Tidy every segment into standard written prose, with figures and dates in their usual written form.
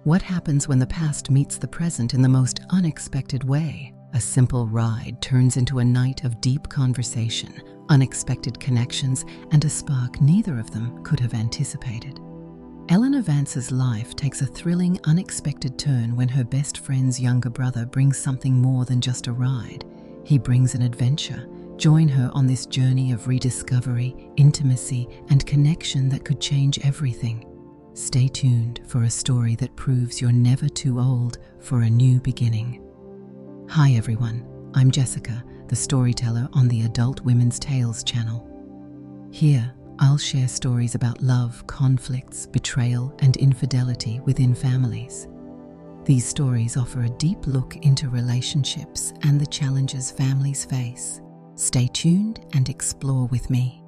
What happens when the past meets the present in the most unexpected way? A simple ride turns into a night of deep conversation, unexpected connections, and a spark neither of them could have anticipated. Eleanor Vance's life takes a thrilling, unexpected turn when her best friend's younger brother brings something more than just a ride. He brings an adventure. Join her on this journey of rediscovery, intimacy, and connection that could change everything. Stay tuned for a story that proves you're never too old for a new beginning. Hi everyone, I'm Jessica, the storyteller on the Adult Women's Tales channel. Here, I'll share stories about love, conflicts, betrayal, and infidelity within families. These stories offer a deep look into relationships and the challenges families face. Stay tuned and explore with me.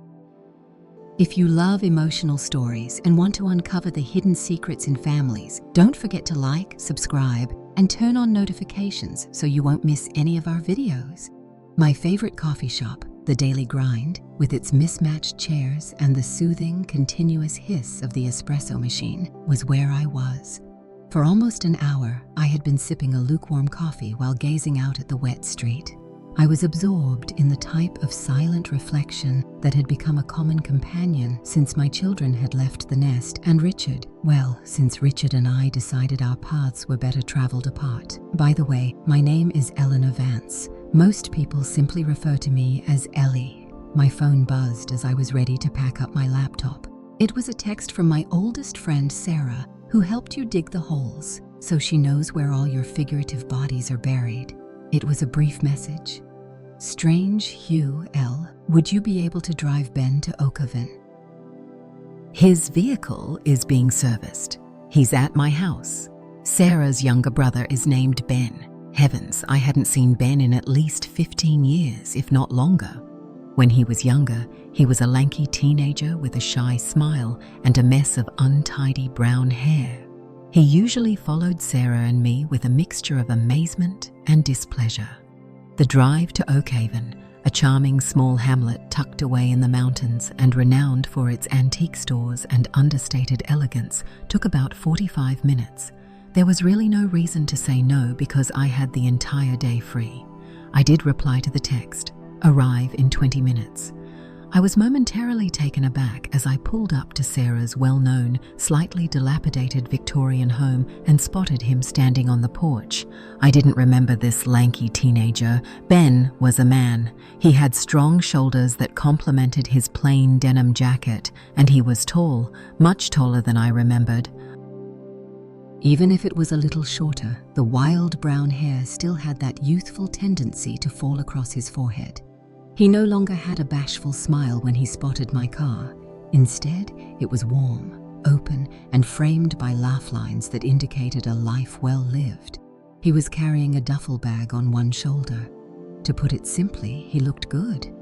If you love emotional stories and want to uncover the hidden secrets in families, don't forget to like, subscribe, and turn on notifications so you won't miss any of our videos. My favorite coffee shop, The Daily Grind, with its mismatched chairs and the soothing, continuous hiss of the espresso machine, was where I was. For almost an hour, I had been sipping a lukewarm coffee while gazing out at the wet street. I was absorbed in the type of silent reflection that had become a common companion since my children had left the nest and since Richard and I decided our paths were better traveled apart. By the way, my name is Eleanor Vance. Most people simply refer to me as Ellie. My phone buzzed as I was ready to pack up my laptop. It was a text from my oldest friend, Sarah, who helped you dig the holes, so she knows where all your figurative bodies are buried. It was a brief message. Strange Hugh L. Would you be able to drive Ben to Oakhaven? His vehicle is being serviced. He's at my house. Sarah's younger brother is named Ben. Heavens, I hadn't seen Ben in at least 15 years, if not longer. When he was younger, he was a lanky teenager with a shy smile and a mess of untidy brown hair. He usually followed Sarah and me with a mixture of amazement and displeasure. The drive to Oakhaven, a charming small hamlet tucked away in the mountains and renowned for its antique stores and understated elegance, took about 45 minutes. There was really no reason to say no because I had the entire day free. I did reply to the text, "Arrive in 20 minutes." I was momentarily taken aback as I pulled up to Sarah's well-known, slightly dilapidated Victorian home and spotted him standing on the porch. I didn't remember this lanky teenager. Ben was a man. He had strong shoulders that complemented his plain denim jacket, and he was tall, much taller than I remembered. Even if it was a little shorter, the wild brown hair still had that youthful tendency to fall across his forehead. He no longer had a bashful smile when he spotted my car. Instead, it was warm, open, and framed by laugh lines that indicated a life well lived. He was carrying a duffel bag on one shoulder. To put it simply, he looked good.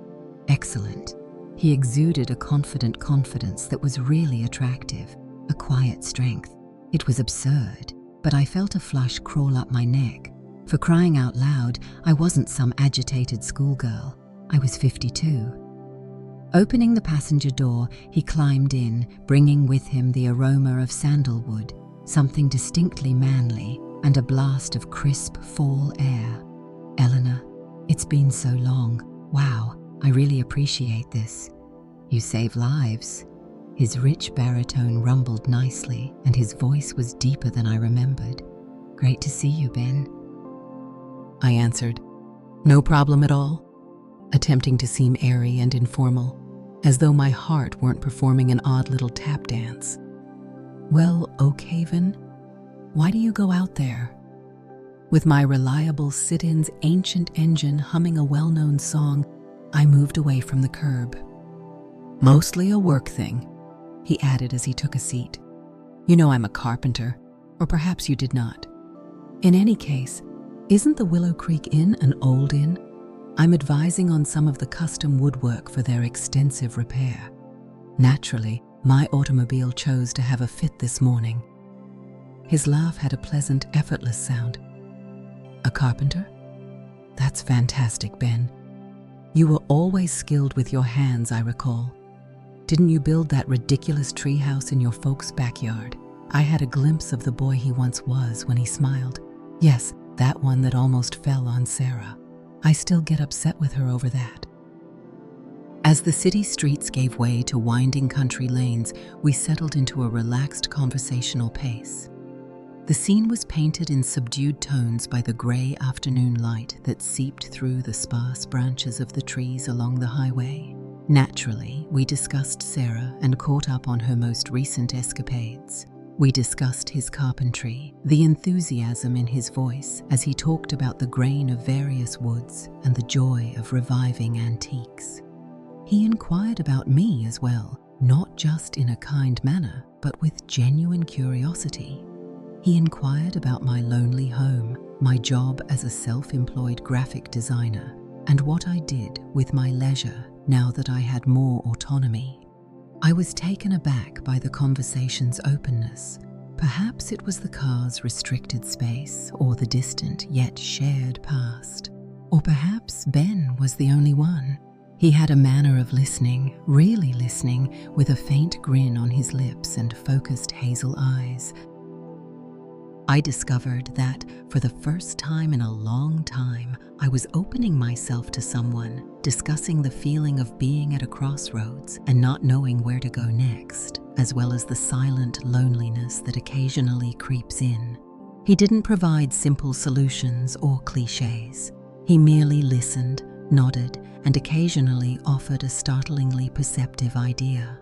Excellent. He exuded a confident confidence that was really attractive, a quiet strength. It was absurd, but I felt a flush crawl up my neck. For crying out loud, I wasn't some agitated schoolgirl. I was 52. Opening the passenger door, he climbed in, bringing with him the aroma of sandalwood, something distinctly manly, and a blast of crisp fall air. "Eleanor, it's been so long. Wow, I really appreciate this. You save lives." His rich baritone rumbled nicely, and his voice was deeper than I remembered. "Great to see you, Ben." I answered, "No problem at all," attempting to seem airy and informal, as though my heart weren't performing an odd little tap dance. "Well, Oakhaven, why do you go out there?" With my reliable sit-in's ancient engine humming a well-known song, I moved away from the curb. "Mostly a work thing," he added as he took a seat. "You know I'm a carpenter, or perhaps you did not. In any case, isn't the Willow Creek Inn an old inn? I'm advising on some of the custom woodwork for their extensive repair. Naturally, my automobile chose to have a fit this morning." His laugh had a pleasant, effortless sound. "A carpenter? That's fantastic, Ben. You were always skilled with your hands, I recall. Didn't you build that ridiculous treehouse in your folks' backyard?" I had a glimpse of the boy he once was when he smiled. Yes, that one that almost fell on Sarah. I still get upset with her over that. As the city streets gave way to winding country lanes, we settled into a relaxed conversational pace. The scene was painted in subdued tones by the gray afternoon light that seeped through the sparse branches of the trees along the highway. Naturally, we discussed Sarah and caught up on her most recent escapades. We discussed his carpentry, the enthusiasm in his voice as he talked about the grain of various woods and the joy of reviving antiques. He inquired about me as well, not just in a kind manner, but with genuine curiosity. He inquired about my lonely home, my job as a self-employed graphic designer, and what I did with my leisure now that I had more autonomy. I was taken aback by the conversation's openness. Perhaps it was the car's restricted space or the distant yet shared past. Or perhaps Ben was the only one. He had a manner of listening, really listening, with a faint grin on his lips and focused hazel eyes. I discovered that, for the first time in a long time, I was opening myself to someone, discussing the feeling of being at a crossroads and not knowing where to go next, as well as the silent loneliness that occasionally creeps in. He didn't provide simple solutions or cliches. He merely listened, nodded, and occasionally offered a startlingly perceptive idea.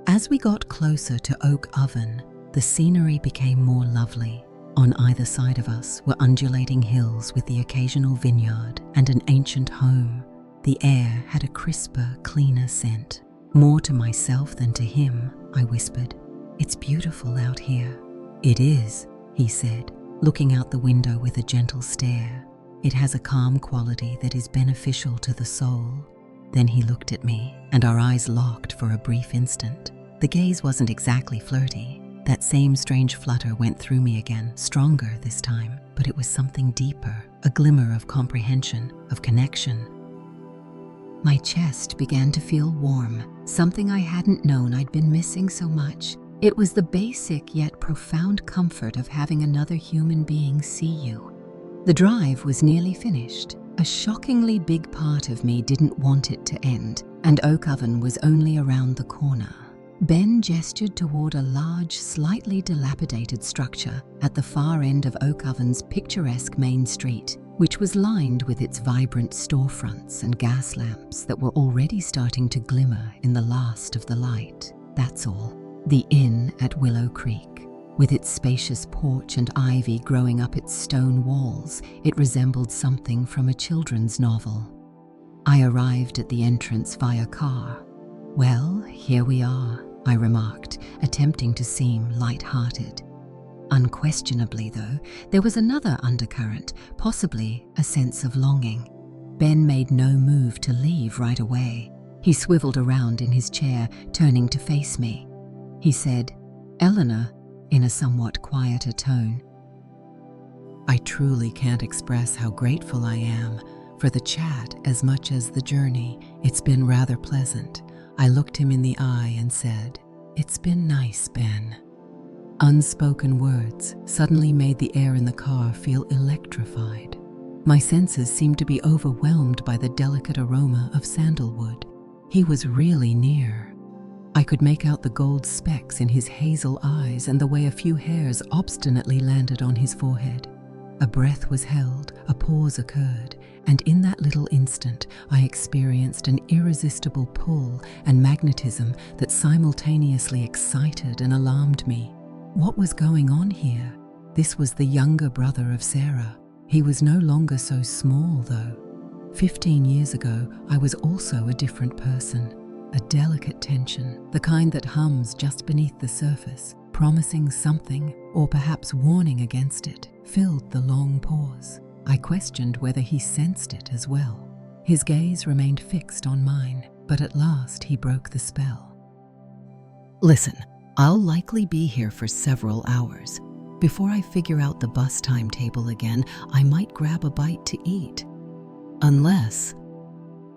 As we got closer to Oak Oven, the scenery became more lovely. On either side of us were undulating hills with the occasional vineyard and an ancient home. The air had a crisper, cleaner scent. More to myself than to him, I whispered. "It's beautiful out here." "It is," he said, looking out the window with a gentle stare. "It has a calm quality that is beneficial to the soul." Then he looked at me, and our eyes locked for a brief instant. The gaze wasn't exactly flirty. That same strange flutter went through me again, stronger this time, but it was something deeper, a glimmer of comprehension, of connection. My chest began to feel warm, something I hadn't known I'd been missing so much. It was the basic yet profound comfort of having another human being see you. The drive was nearly finished. A shockingly big part of me didn't want it to end, and Oak Oven was only around the corner. Ben gestured toward a large, slightly dilapidated structure at the far end of Oak Oven's picturesque main street, which was lined with its vibrant storefronts and gas lamps that were already starting to glimmer in the last of the light. That's all. The inn at Willow Creek. With its spacious porch and ivy growing up its stone walls, it resembled something from a children's novel. I arrived at the entrance via car. "Well, here we are," I remarked, attempting to seem light-hearted. Unquestionably, though, there was another undercurrent, possibly a sense of longing. Ben made no move to leave right away. He swiveled around in his chair, turning to face me. He said, "Eleanor," in a somewhat quieter tone. I truly can't express how grateful I am for the chat as much as the journey. It's been rather pleasant. I looked him in the eye and said, "It's been nice, Ben." Unspoken words suddenly made the air in the car feel electrified. My senses seemed to be overwhelmed by the delicate aroma of sandalwood. He was really near. I could make out the gold specks in his hazel eyes and the way a few hairs obstinately landed on his forehead. A breath was held, a pause occurred, and in that little instant I experienced an irresistible pull and magnetism that simultaneously excited and alarmed me. What was going on here? This was the younger brother of Sarah. He was no longer so small, though. 15 years ago, I was also a different person. A delicate tension, the kind that hums just beneath the surface, promising something, or perhaps warning against it, filled the long pause. I questioned whether he sensed it as well. His gaze remained fixed on mine, but at last he broke the spell. "Listen, I'll likely be here for several hours. Before I figure out the bus timetable again, I might grab a bite to eat. Unless..."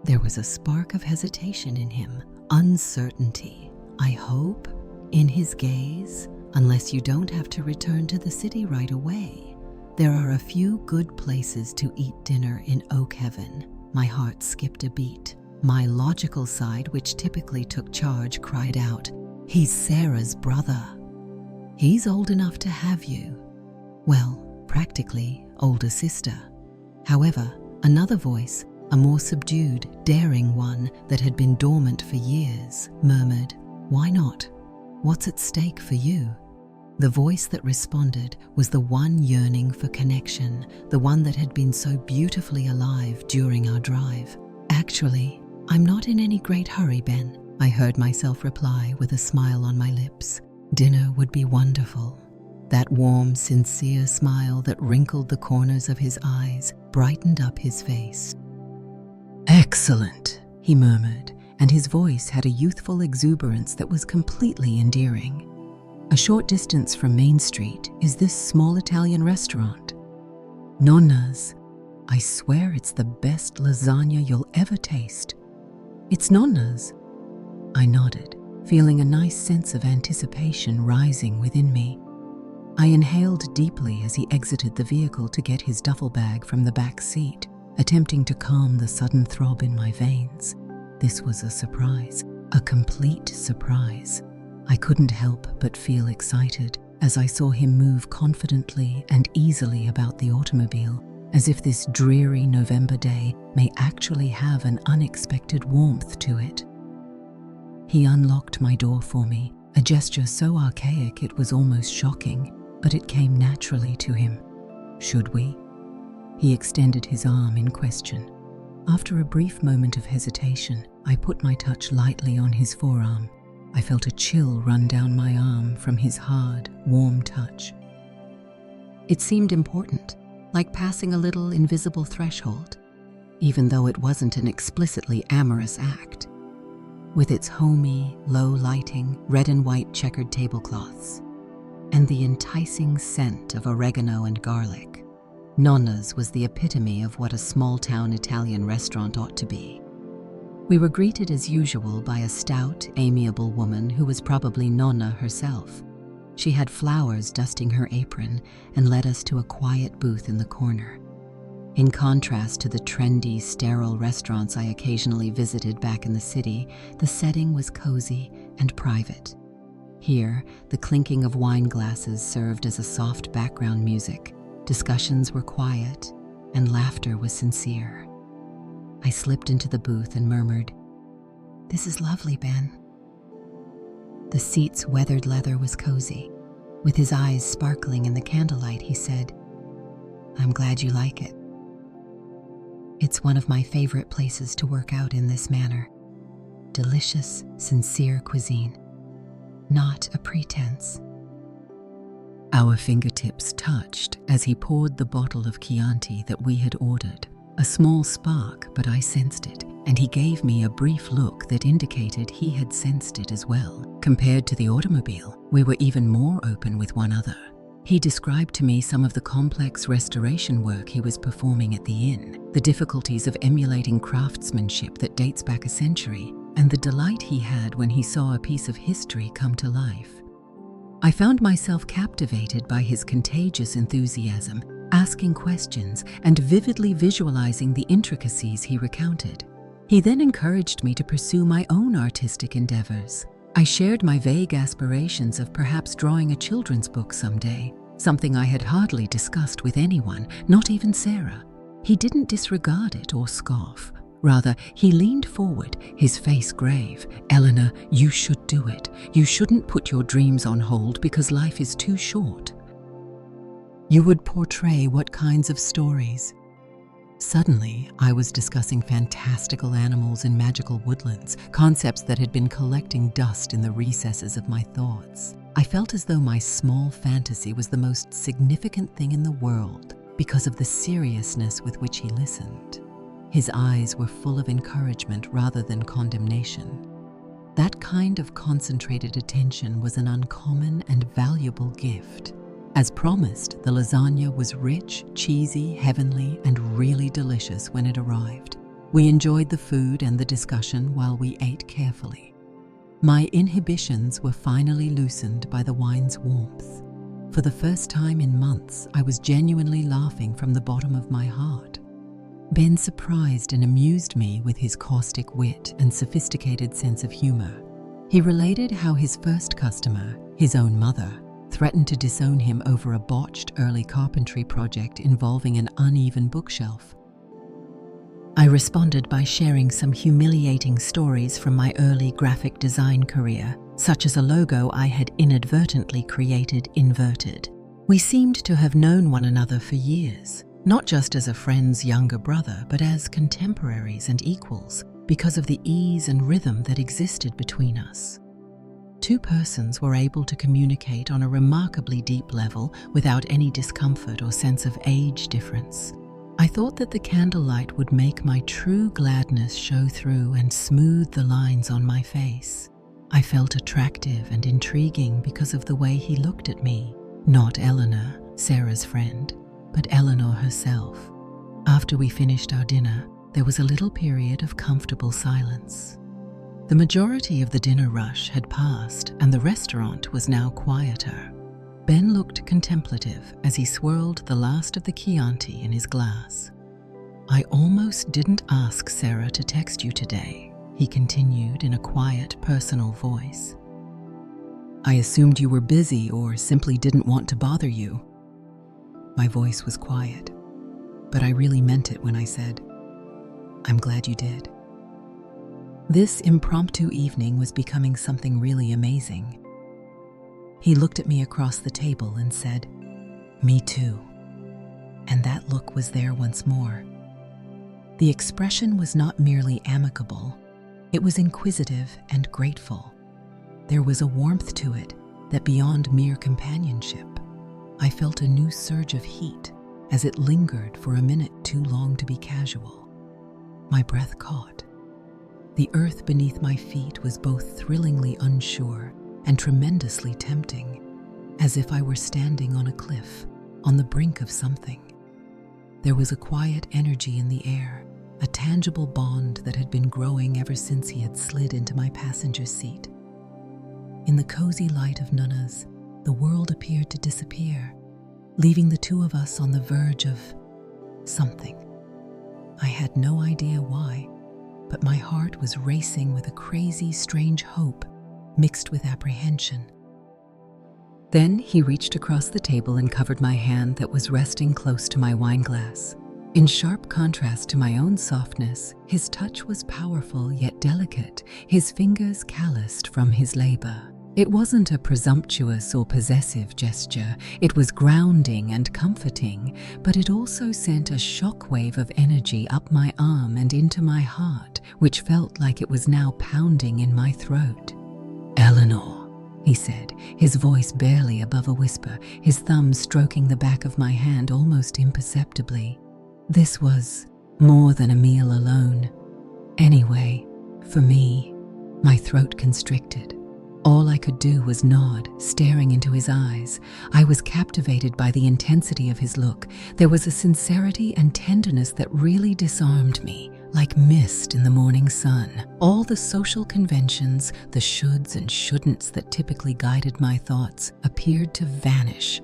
There was a spark of hesitation in him, uncertainty. I hope, in his gaze, Unless you don't have to return to the city right away, there are a few good places to eat dinner in Oak Heaven. My heart skipped a beat. My logical side, which typically took charge, cried out, "He's Sarah's brother. He's old enough to have you." Well, practically older sister. However, another voice, a more subdued, daring one that had been dormant for years, murmured, "Why not? What's at stake for you?" The voice that responded was the one yearning for connection, the one that had been so beautifully alive during our drive. "Actually, I'm not in any great hurry, Ben," I heard myself reply with a smile on my lips. Dinner would be wonderful. That warm, sincere smile that wrinkled the corners of his eyes brightened up his face. "Excellent," he murmured, and his voice had a youthful exuberance that was completely endearing. A short distance from Main Street is this small Italian restaurant. Nonna's. I swear it's the best lasagna you'll ever taste. "It's Nonna's." I nodded, feeling a nice sense of anticipation rising within me. I inhaled deeply as he exited the vehicle to get his duffel bag from the back seat, attempting to calm the sudden throb in my veins. This was a surprise, a complete surprise. I couldn't help but feel excited as I saw him move confidently and easily about the automobile, as if this dreary November day may actually have an unexpected warmth to it. He unlocked my door for me, a gesture so archaic it was almost shocking, but it came naturally to him. "Should we?" He extended his arm in question. After a brief moment of hesitation, I put my touch lightly on his forearm. I felt a chill run down my arm from his hard, warm touch. It seemed important, like passing a little invisible threshold, even though it wasn't an explicitly amorous act. With its homey, low lighting, red and white checkered tablecloths, and the enticing scent of oregano and garlic, Nonna's was the epitome of what a small-town Italian restaurant ought to be. We were greeted as usual by a stout, amiable woman who was probably Nonna herself. She had flowers dusting her apron and led us to a quiet booth in the corner. In contrast to the trendy, sterile restaurants I occasionally visited back in the city, the setting was cozy and private. Here, the clinking of wine glasses served as a soft background music, discussions were quiet, and laughter was sincere. I slipped into the booth and murmured, "This is lovely, Ben." The seat's weathered leather was cozy. With his eyes sparkling in the candlelight, he said, "I'm glad you like it. It's one of my favorite places to work out in this manner. Delicious, sincere cuisine. Not a pretense." Our fingertips touched as he poured the bottle of Chianti that we had ordered. A small spark, but I sensed it, and he gave me a brief look that indicated he had sensed it as well. Compared to the automobile, we were even more open with one another. He described to me some of the complex restoration work he was performing at the inn, the difficulties of emulating craftsmanship that dates back a century, and the delight he had when he saw a piece of history come to life. I found myself captivated by his contagious enthusiasm, asking questions and vividly visualizing the intricacies he recounted. He then encouraged me to pursue my own artistic endeavors. I shared my vague aspirations of perhaps drawing a children's book someday, something I had hardly discussed with anyone, not even Sarah. He didn't disregard it or scoff. Rather, he leaned forward, his face grave. "Eleanor, you should do it. You shouldn't put your dreams on hold because life is too short." "You would portray what kinds of stories?" Suddenly, I was discussing fantastical animals in magical woodlands, concepts that had been collecting dust in the recesses of my thoughts. I felt as though my small fantasy was the most significant thing in the world because of the seriousness with which he listened. His eyes were full of encouragement rather than condemnation. That kind of concentrated attention was an uncommon and valuable gift. As promised, the lasagna was rich, cheesy, heavenly, and really delicious when it arrived. We enjoyed the food and the discussion while we ate carefully. My inhibitions were finally loosened by the wine's warmth. For the first time in months, I was genuinely laughing from the bottom of my heart. Ben surprised and amused me with his caustic wit and sophisticated sense of humor. He related how his first customer, his own mother, threatened to disown him over a botched early carpentry project involving an uneven bookshelf. I responded by sharing some humiliating stories from my early graphic design career, such as a logo I had inadvertently created inverted. We seemed to have known one another for years, not just as a friend's younger brother, but as contemporaries and equals, because of the ease and rhythm that existed between us. Two persons were able to communicate on a remarkably deep level without any discomfort or sense of age difference. I thought that the candlelight would make my true gladness show through and smooth the lines on my face. I felt attractive and intriguing because of the way he looked at me, not Eleanor, Sarah's friend, but Eleanor herself. After we finished our dinner, there was a little period of comfortable silence. The majority of the dinner rush had passed, and the restaurant was now quieter. Ben looked contemplative as he swirled the last of the Chianti in his glass. "I almost didn't ask Sarah to text you today," he continued in a quiet, personal voice. "I assumed you were busy or simply didn't want to bother you." My voice was quiet, but I really meant it when I said, "I'm glad you did." This impromptu evening was becoming something really amazing. He looked at me across the table and said, "Me too." And that look was there once more. The expression was not merely amicable, it was inquisitive and grateful. There was a warmth to it that beyond mere companionship. I felt a new surge of heat as it lingered for a minute too long to be casual. My breath caught. The earth beneath my feet was both thrillingly unsure and tremendously tempting, as if I were standing on a cliff, on the brink of something. There was a quiet energy in the air, a tangible bond that had been growing ever since he had slid into my passenger seat. In the cozy light of Nana's, the world appeared to disappear, leaving the two of us on the verge of something. I had no idea why, but my heart was racing with a crazy, strange hope mixed with apprehension. Then he reached across the table and covered my hand that was resting close to my wine glass. In sharp contrast to my own softness, his touch was powerful yet delicate, his fingers calloused from his labor. It wasn't a presumptuous or possessive gesture, it was grounding and comforting, but it also sent a shockwave of energy up my arm and into my heart, which felt like it was now pounding in my throat. "Eleanor," he said, his voice barely above a whisper, his thumb stroking the back of my hand almost imperceptibly. This was more than a meal alone. Anyway, for me, my throat constricted. All I could do was nod, staring into his eyes. I was captivated by the intensity of his look. There was a sincerity and tenderness that really disarmed me, like mist in the morning sun. All the social conventions, the shoulds and shouldn'ts that typically guided my thoughts, appeared to vanish.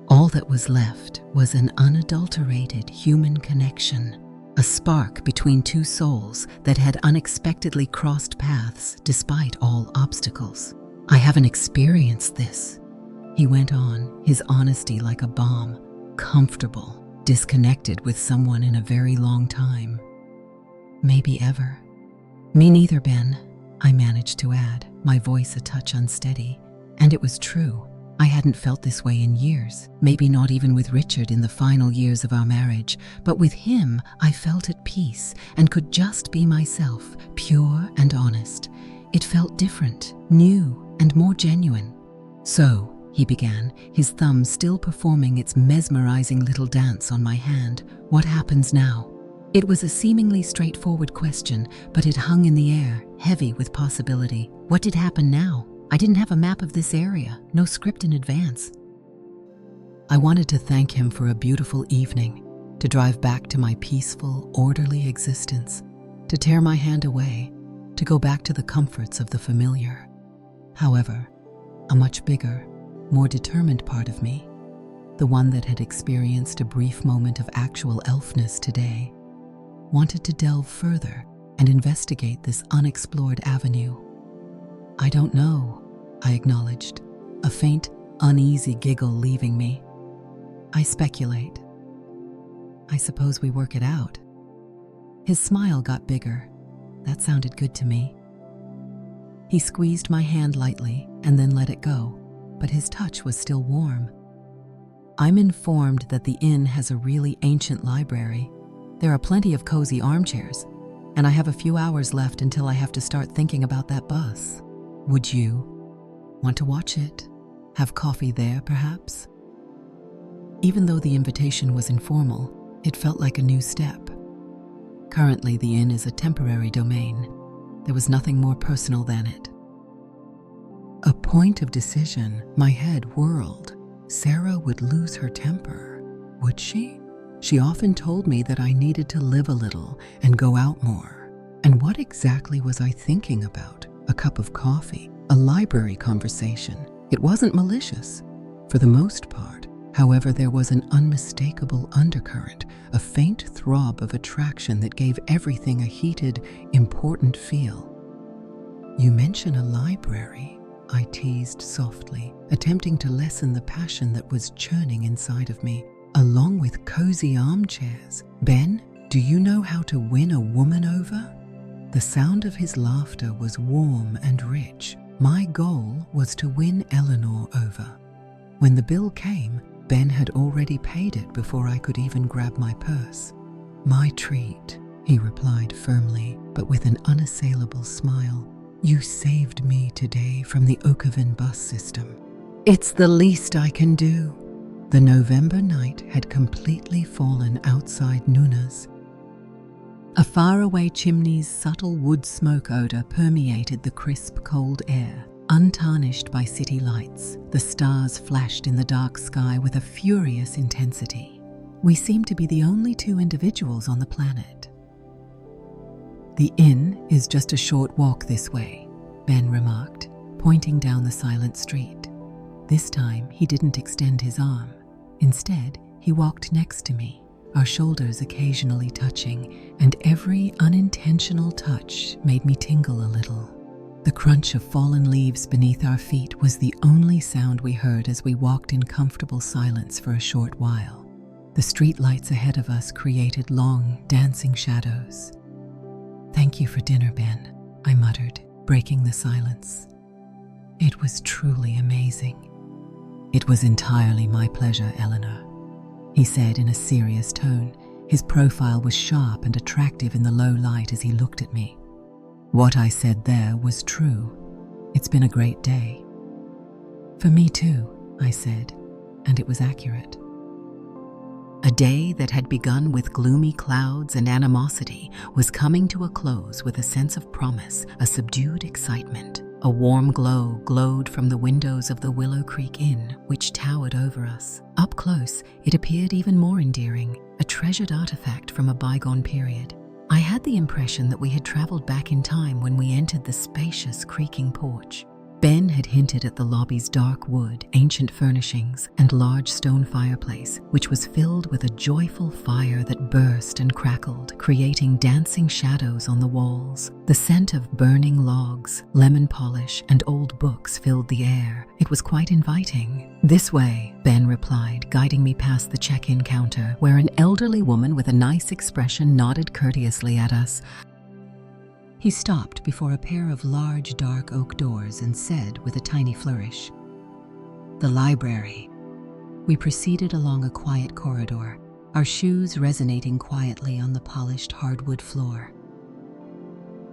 All that was left was an unadulterated human connection, a spark between two souls that had unexpectedly crossed paths despite all obstacles. "I haven't experienced this," he went on, his honesty like a balm, "comfortable, disconnected with someone in a very long time. Maybe ever." "Me neither, Ben," I managed to add, my voice a touch unsteady. And it was true. I hadn't felt this way in years, maybe not even with Richard in the final years of our marriage, but with him I felt at peace and could just be myself, pure and honest. It felt different, new, and more genuine. "So," he began, his thumb still performing its mesmerizing little dance on my hand, "what happens now?" It was a seemingly straightforward question, but it hung in the air, heavy with possibility. What did happen now? I didn't have a map of this area, no script in advance. I wanted to thank him for a beautiful evening, to drive back to my peaceful, orderly existence, to tear my hand away, to go back to the comforts of the familiar. However, a much bigger, more determined part of me, the one that had experienced a brief moment of actual elfness today, wanted to delve further and investigate this unexplored avenue. "I don't know," I acknowledged, a faint, uneasy giggle leaving me. "I speculate. I suppose we work it out." His smile got bigger. That sounded good to me. He squeezed my hand lightly and then let it go, but his touch was still warm. "I'm informed that the inn has a really ancient library. There are plenty of cozy armchairs, and I have a few hours left until I have to start thinking about that bus. Would you want to watch it? Have coffee there, perhaps?" Even though the invitation was informal, it felt like a new step. Currently, the inn is a temporary domain. There was nothing more personal than it. A point of decision, my head whirled. Sarah would lose her temper, would she? She often told me that I needed to live a little and go out more. And what exactly was I thinking about? A cup of coffee, a library conversation. It wasn't malicious, for the most part. However, there was an unmistakable undercurrent, a faint throb of attraction that gave everything a heated, important feel. "You mention a library," I teased softly, attempting to lessen the passion that was churning inside of me, "along with cozy armchairs. Ben, do you know how to win a woman over?" The sound of his laughter was warm and rich. My goal was to win Eleanor over. When the bill came, Ben had already paid it before I could even grab my purse. "My treat," he replied firmly, but with an unassailable smile. "You saved me today from the Oakovan bus system. It's the least I can do." The November night had completely fallen outside Nuna's. A faraway chimney's subtle wood smoke odor permeated the crisp, cold air. Untarnished by city lights, the stars flashed in the dark sky with a furious intensity. We seemed to be the only two individuals on the planet. "The inn is just a short walk this way," Ben remarked, pointing down the silent street. This time, he didn't extend his arm. Instead, he walked next to me, our shoulders occasionally touching, and every unintentional touch made me tingle a little. The crunch of fallen leaves beneath our feet was the only sound we heard as we walked in comfortable silence for a short while. The streetlights ahead of us created long, dancing shadows. "Thank you for dinner, Ben," I muttered, breaking the silence. "It was truly amazing." "It was entirely my pleasure, Eleanor," he said in a serious tone. His profile was sharp and attractive in the low light as he looked at me. What I said there was true. It's been a great day. "For me too," I said, and it was accurate. A day that had begun with gloomy clouds and animosity was coming to a close with a sense of promise, a subdued excitement. A warm glow glowed from the windows of the Willow Creek Inn, which towered over us. Up close, it appeared even more endearing, a treasured artifact from a bygone period. I had the impression that we had traveled back in time when we entered the spacious, creaking porch. Ben had hinted at the lobby's dark wood, ancient furnishings, and large stone fireplace, which was filled with a joyful fire that burst and crackled, creating dancing shadows on the walls. The scent of burning logs, lemon polish, and old books filled the air. It was quite inviting. "This way," Ben replied, guiding me past the check-in counter, where an elderly woman with a nice expression nodded courteously at us. He stopped before a pair of large dark oak doors and said with a tiny flourish, "The library." We proceeded along a quiet corridor, our shoes resonating quietly on the polished hardwood floor.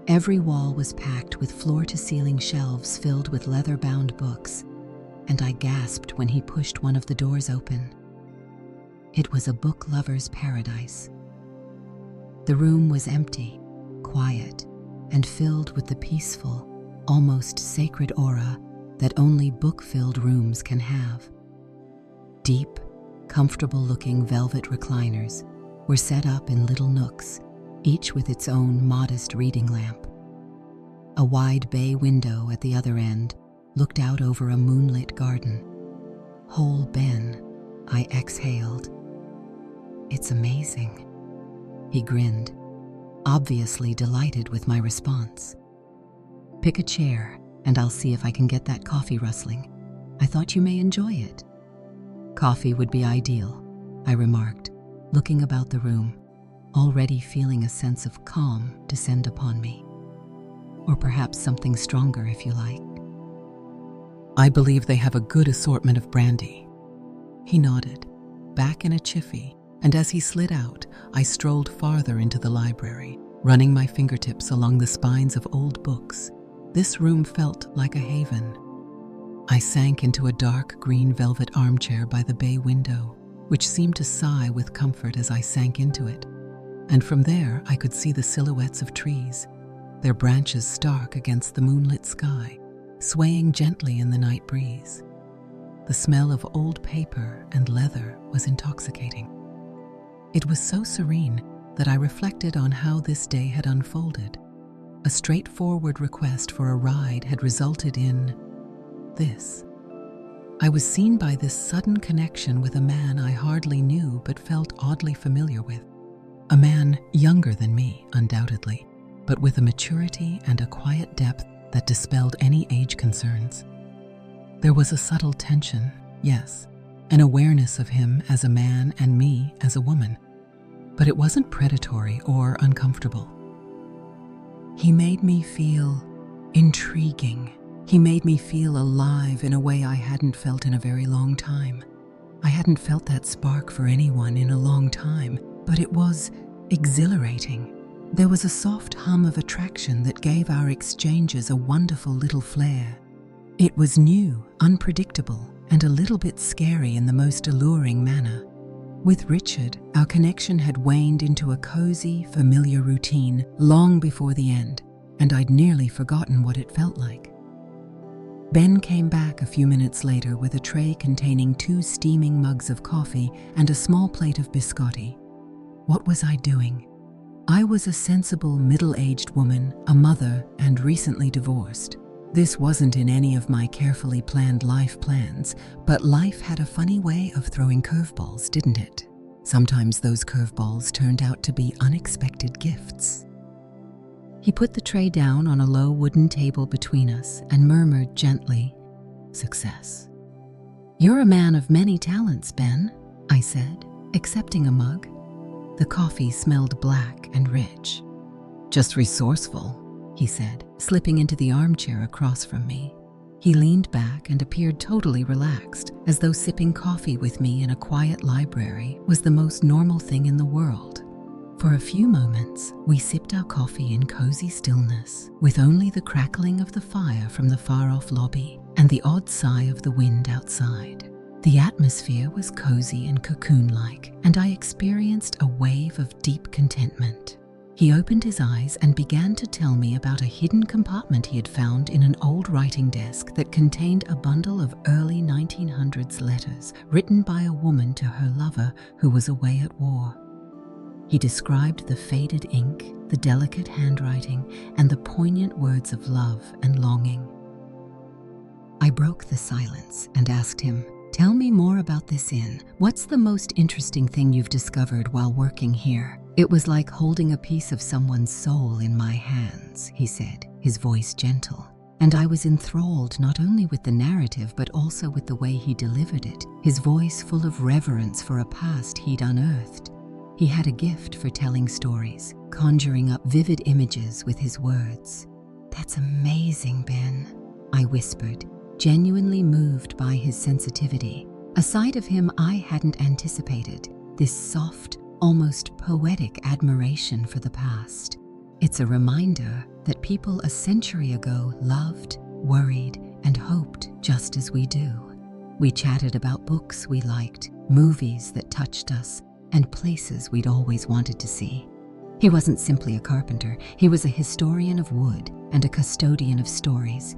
Every wall was packed with floor-to-ceiling shelves filled with leather-bound books, and I gasped when he pushed one of the doors open. It was a book lover's paradise. The room was empty, quiet, and filled with the peaceful, almost sacred aura that only book-filled rooms can have. Deep, comfortable-looking velvet recliners were set up in little nooks, each with its own modest reading lamp. A wide bay window at the other end looked out over a moonlit garden. "Whole Ben," I exhaled. "It's amazing." He grinned, obviously delighted with my response. "Pick a chair, and I'll see if I can get that coffee rustling. I thought you may enjoy it." "Coffee would be ideal," I remarked, looking about the room, already feeling a sense of calm descend upon me. "Or perhaps something stronger if you like." "I believe they have a good assortment of brandy." He nodded, back in a jiffy, and as he slid out, I strolled farther into the library, running my fingertips along the spines of old books. This room felt like a haven. I sank into a dark green velvet armchair by the bay window, which seemed to sigh with comfort as I sank into it. And from there I could see the silhouettes of trees, their branches stark against the moonlit sky, swaying gently in the night breeze. The smell of old paper and leather was intoxicating. It was so serene that I reflected on how this day had unfolded. A straightforward request for a ride had resulted in this. I was seen by this sudden connection with a man I hardly knew but felt oddly familiar with. A man younger than me, undoubtedly, but with a maturity and a quiet depth that dispelled any age concerns. There was a subtle tension, yes, an awareness of him as a man and me as a woman, but it wasn't predatory or uncomfortable. He made me feel intriguing. He made me feel alive in a way I hadn't felt in a very long time. I hadn't felt that spark for anyone in a long time, but it was exhilarating. There was a soft hum of attraction that gave our exchanges a wonderful little flair. It was new, unpredictable, and a little bit scary in the most alluring manner. With Richard, our connection had waned into a cozy, familiar routine long before the end, and I'd nearly forgotten what it felt like. Ben came back a few minutes later with a tray containing 2 steaming mugs of coffee and a small plate of biscotti. What was I doing? I was a sensible, middle-aged woman, a mother, and recently divorced. This wasn't in any of my carefully planned life plans, but life had a funny way of throwing curveballs, didn't it? Sometimes those curveballs turned out to be unexpected gifts. He put the tray down on a low wooden table between us and murmured gently, "Success." "You're a man of many talents, Ben," I said, accepting a mug. The coffee smelled black and rich. "Just resourceful," he said, slipping into the armchair across from me. He leaned back and appeared totally relaxed, as though sipping coffee with me in a quiet library was the most normal thing in the world. For a few moments, we sipped our coffee in cozy stillness, with only the crackling of the fire from the far-off lobby and the odd sigh of the wind outside. The atmosphere was cozy and cocoon-like, and I experienced a wave of deep contentment. He opened his eyes and began to tell me about a hidden compartment he had found in an old writing desk that contained a bundle of early 1900s letters written by a woman to her lover who was away at war. He described the faded ink, the delicate handwriting, and the poignant words of love and longing. I broke the silence and asked him, "Tell me more about this inn. What's the most interesting thing you've discovered while working here?" "It was like holding a piece of someone's soul in my hands," he said, his voice gentle. And I was enthralled not only with the narrative but also with the way he delivered it, his voice full of reverence for a past he'd unearthed. He had a gift for telling stories, conjuring up vivid images with his words. "That's amazing, Ben," I whispered, genuinely moved by his sensitivity, a side of him I hadn't anticipated, this soft, almost poetic admiration for the past. It's a reminder that people a century ago loved, worried, and hoped just as we do. We chatted about books we liked, movies that touched us, and places we'd always wanted to see. He wasn't simply a carpenter, he was a historian of wood and a custodian of stories.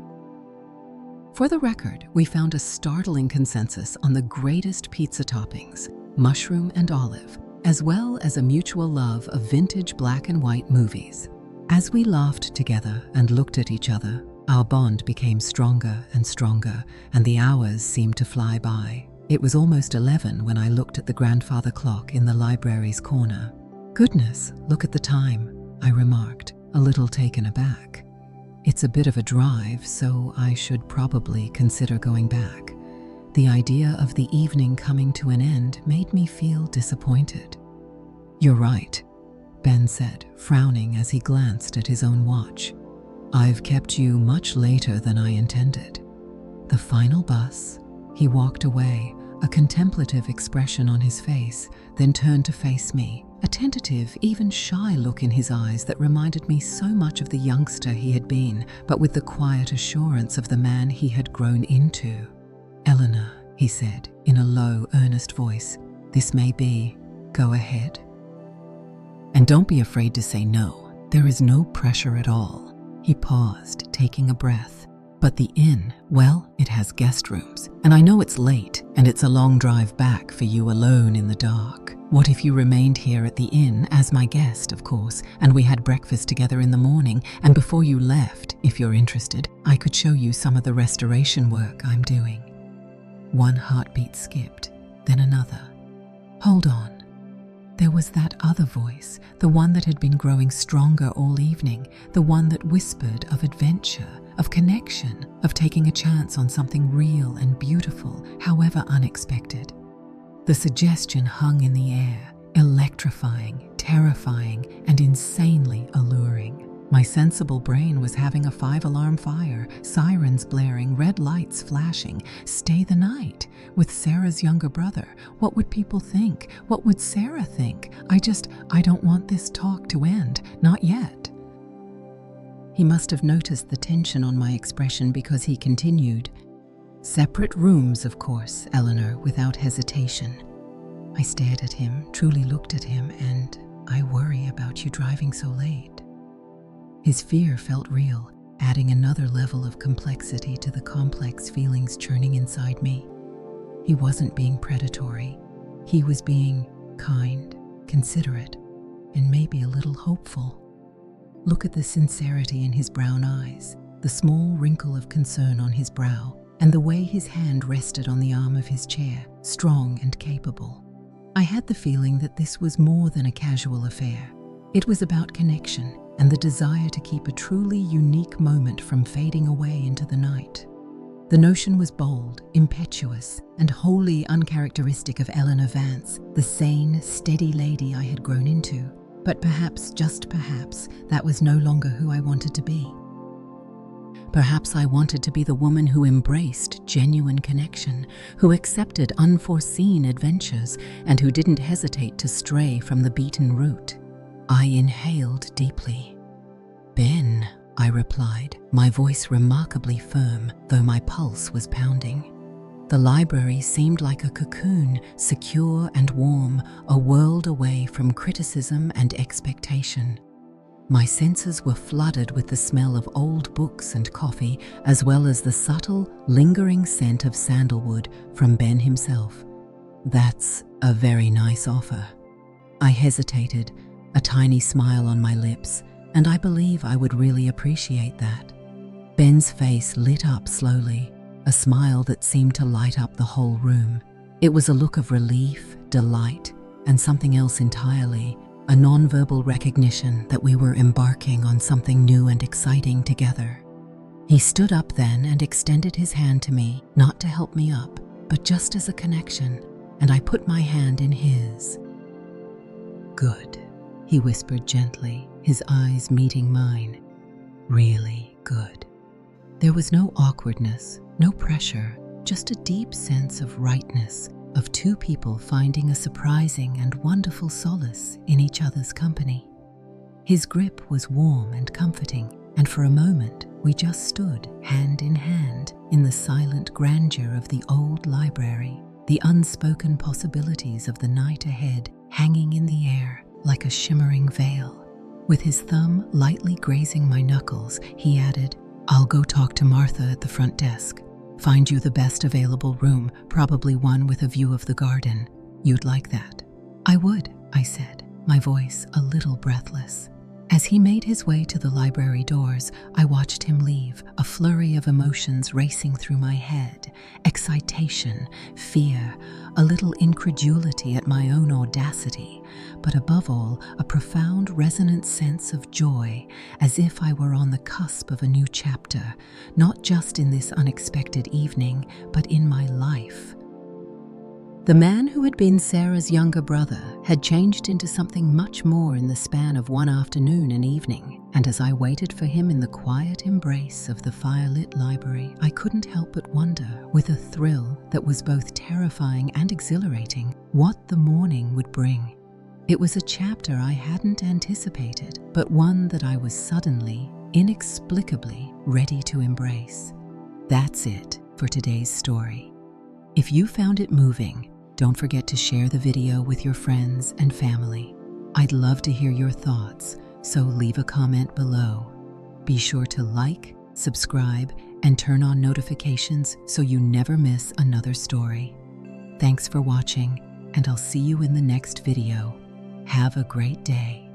For the record, we found a startling consensus on the greatest pizza toppings, mushroom and olive, as well as a mutual love of vintage black and white movies. As we laughed together and looked at each other, our bond became stronger and stronger, and the hours seemed to fly by. It was almost 11 when I looked at the grandfather clock in the library's corner. "Goodness, look at the time," I remarked, a little taken aback. "It's a bit of a drive, so I should probably consider going back." The idea of the evening coming to an end made me feel disappointed. "You're right," Ben said, frowning as he glanced at his own watch. "I've kept you much later than I intended." The final bus. He walked away, a contemplative expression on his face, then turned to face me, a tentative, even shy look in his eyes that reminded me so much of the youngster he had been, but with the quiet assurance of the man he had grown into. "Eleanor," he said, in a low, earnest voice, "this may be. Go ahead. And don't be afraid to say no. There is no pressure at all." He paused, taking a breath. "But the inn, well, it has guest rooms, and I know it's late, and it's a long drive back for you alone in the dark. What if you remained here at the inn, as my guest, of course, and we had breakfast together in the morning, and before you left, if you're interested, I could show you some of the restoration work I'm doing." One heartbeat skipped, then another. Hold on. There was that other voice, the one that had been growing stronger all evening, the one that whispered of adventure, of connection, of taking a chance on something real and beautiful, however unexpected. The suggestion hung in the air, electrifying, terrifying, and insanely alluring. My sensible brain was having a 5-alarm fire, sirens blaring, red lights flashing. Stay the night with Sarah's younger brother. What would people think? What would Sarah think? I don't want this talk to end. Not yet. He must have noticed the tension on my expression because he continued. "Separate rooms, of course, Eleanor," without hesitation. I stared at him, truly looked at him, and "I worry about you driving so late." His fear felt real, adding another level of complexity to the complex feelings churning inside me. He wasn't being predatory. He was being kind, considerate, and maybe a little hopeful. Look at the sincerity in his brown eyes, the small wrinkle of concern on his brow, and the way his hand rested on the arm of his chair, strong and capable. I had the feeling that this was more than a casual affair. It was about connection and the desire to keep a truly unique moment from fading away into the night. The notion was bold, impetuous, and wholly uncharacteristic of Eleanor Vance, the sane, steady lady I had grown into. But perhaps, just perhaps, that was no longer who I wanted to be. Perhaps I wanted to be the woman who embraced genuine connection, who accepted unforeseen adventures, and who didn't hesitate to stray from the beaten route. I inhaled deeply. "Ben," I replied, my voice remarkably firm, though my pulse was pounding. The library seemed like a cocoon, secure and warm, a world away from criticism and expectation. My senses were flooded with the smell of old books and coffee, as well as the subtle, lingering scent of sandalwood from Ben himself. "That's a very nice offer." I hesitated, a tiny smile on my lips, and I believe I would really appreciate that. Ben's face lit up slowly, a smile that seemed to light up the whole room. It was a look of relief, delight, and something else entirely, a nonverbal recognition that we were embarking on something new and exciting together. He stood up then and extended his hand to me, not to help me up, but just as a connection, and I put my hand in his. "Good," he whispered gently, his eyes meeting mine. "Really good." There was no awkwardness, no pressure, just a deep sense of rightness, of two people finding a surprising and wonderful solace in each other's company. His grip was warm and comforting, and for a moment we just stood hand in hand in the silent grandeur of the old library, the unspoken possibilities of the night ahead hanging in the air like a shimmering veil. With his thumb lightly grazing my knuckles, he added, "I'll go talk to Martha at the front desk. Find you the best available room, probably one with a view of the garden. You'd like that?" "I would," I said, my voice a little breathless. As he made his way to the library doors, I watched him leave, a flurry of emotions racing through my head: excitation, fear, a little incredulity at my own audacity, but above all, a profound, resonant sense of joy, as if I were on the cusp of a new chapter, not just in this unexpected evening, but in my life. The man who had been Sarah's younger brother had changed into something much more in the span of one afternoon and evening, and as I waited for him in the quiet embrace of the firelit library, I couldn't help but wonder, with a thrill that was both terrifying and exhilarating, what the morning would bring. It was a chapter I hadn't anticipated, but one that I was suddenly, inexplicably ready to embrace. That's it for today's story. If you found it moving, don't forget to share the video with your friends and family. I'd love to hear your thoughts, so leave a comment below. Be sure to like, subscribe, and turn on notifications so you never miss another story. Thanks for watching, and I'll see you in the next video. Have a great day.